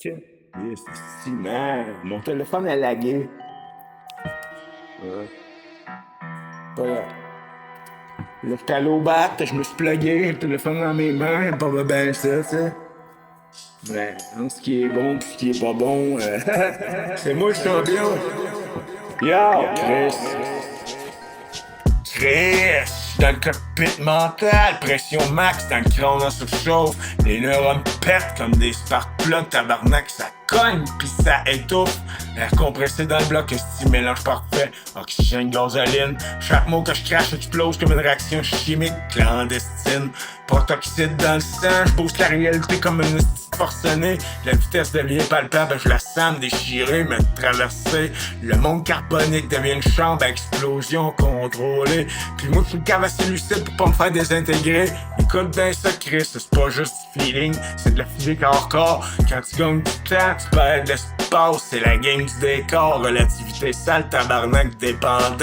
Tiens, si, man, mon téléphone a lagué. Ouais. Pas grave. Là, j'étais allé au bat, je me suis plugué, le téléphone dans mes mains, pas bien ça, tu sais. Mais, hein, ce qui est bon pis ce qui est pas bon, c'est moi le champion. Yo, Chris. Chris, dans le cockpit mental, pression max, dans le crâne en surchauffe, les neurones pètent comme des spark plugs, tabarnak, ça cogne pis ça étouffe. L'air compressé dans le bloc, un mélange parfait, oxygène, gasoline. Chaque mot que je crache explose comme une réaction chimique clandestine. Protoxyde dans le sang, je pousse la réalité comme une forcenée. La vitesse devient palpable, je la sens me déchirer, me traverser. Le monde carbonique devient une chambre à explosion contrôlée. Puis moi je suis le cave assez lucide pour pas me faire désintégrer. Écoute bien ça, Chris, c'est pas juste du feeling, c'est de la physique hardcore. Quand tu gagnes du temps, tu perds de l'espace, c'est la game du décor. Relativité sale, tabarnak dépendant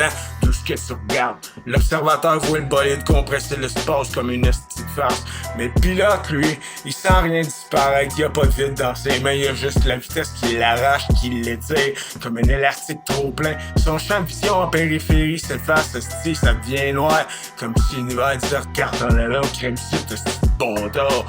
de ce que tu regardes. L'observateur voit le bolide compresser l'espace comme une estie de farce. Mais le pilote, lui, il sent rien disparaître, y a pas de vide dans ses mains, y a juste la vitesse qui l'arrache, qui l'étire, comme un élastique trop plein. Son champ de vision en périphérie s'efface, esti, ça devient noir, comme si l'univers disait regarde dans la langue, crème suite, esti bon d'or.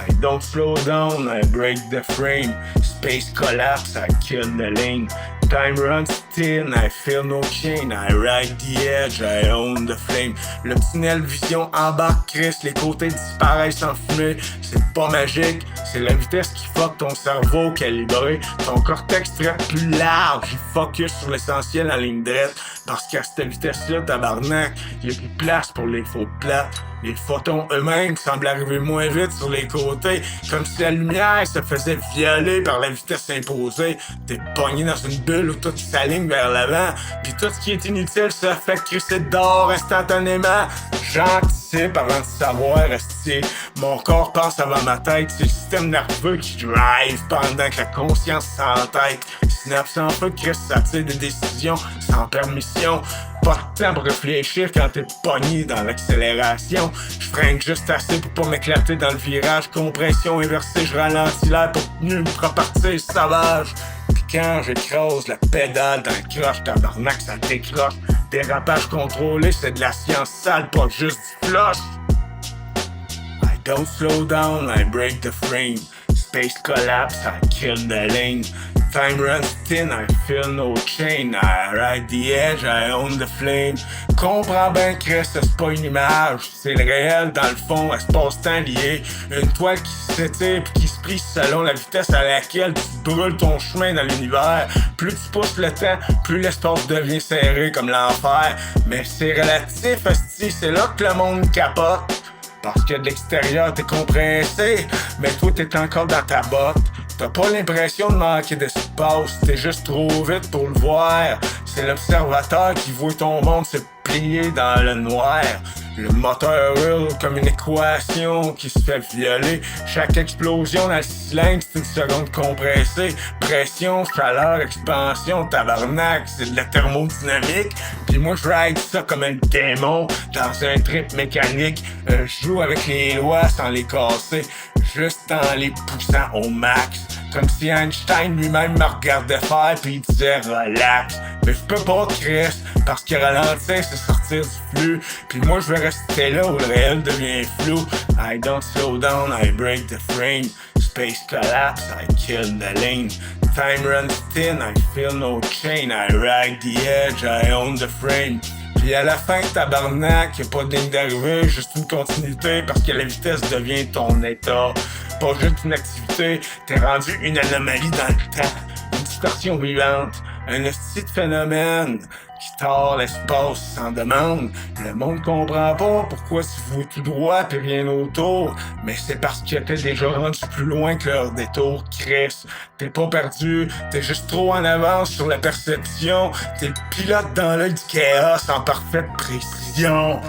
I don't slow down, I break the frame. Space collapse, I kill the lane. Time runs thin, I feel no chain. I ride the edge, I own the flame. Le tunnel vision embarque Chris, les côtés disparaissent en fumée. C'est pas magique, c'est la vitesse qui fuck ton cerveau calibré. Ton cortex traite plus large, il focus sur l'essentiel en ligne droite. Parce qu'à cette vitesse-là, tabarnak, y'a plus de place pour les faux plates. Les photons eux-mêmes semblent arriver moins vite sur les côtés, comme si la lumière se faisait violer par la vitesse imposée. T'es pogné dans une bulle où tout s'aligne vers l'avant, pis tout ce qui est inutile se fait crisser dehors instantanément. J'anticipe avant de savoir, esti. Mon corps pense avant ma tête, c'est le système nerveux qui drive pendant que la conscience s'entête. Synapse en feu, Chris, ça tire des décisions sans permission. Pas de temps pour réfléchir quand t'es pogné dans l'accélération. Je freine juste assez pour pas m'éclater dans le virage. Compression inversée, je ralentis l'air pour mieux me repartir sauvage. Pis quand j'écrase la pédale dans le croche, tabarnak, ça décroche. Dérapage contrôlé, c'est de la science sale, pas juste du flush. I don't slow down, I break the frame. Space collapse, I kill the lane. Time runs thin, I feel no chain. I ride the edge, I own the flame. Comprends bien que c'est pas une image, c'est le réel dans le fond, espace-temps lié. Une toile qui s'étire pis qui se plie selon la vitesse à laquelle tu brûles ton chemin dans l'univers. Plus tu pousses le temps, plus l'espace devient serré comme l'enfer. Mais c'est relatif, esti, c'est là que le monde capote. Parce que de l'extérieur t'es compressé, mais toi t'es encore dans ta botte. T'as pas l'impression de manquer d'espace, t'es juste trop vite pour le voir. C'est l'observateur qui voit ton monde se plier dans le noir. Le moteur hurle comme une équation qui se fait violer. Chaque explosion dans le cylindre, c'est une seconde compressée. Pression, chaleur, expansion, tabarnak, c'est de la thermodynamique. Puis moi je ride ça comme un démon dans un trip mécanique. Je joue avec les lois sans les casser, juste en les poussant au max. Comme si Einstein lui-même me regardait faire puis il disait relax. Mais je peux pas Chris, parce que ralentir c'est sortir du flux. Puis moi je vais rester là où le réel devient flou. I don't slow down, I break the frame. Space collapse, I kill the lane. Time runs thin, I feel no chain. I ride the edge, I own the frame. Puis à la fin, tabarnak, y'a pas de ligne d'arrivée, juste une continuité parce que la vitesse devient ton état. Pas juste une activité, t'es rendu une anomalie dans le temps, une distorsion vivante, un esti de phénomène qui tord l'espace sans demande. Le monde comprend pas pourquoi tu vois tout droit pis rien autour, mais c'est parce que t'es déjà rendu plus loin que leur détour, Chris. T'es pas perdu, t'es juste trop en avance sur la perception, t'es le pilote dans l'œil du chaos en parfaite précision.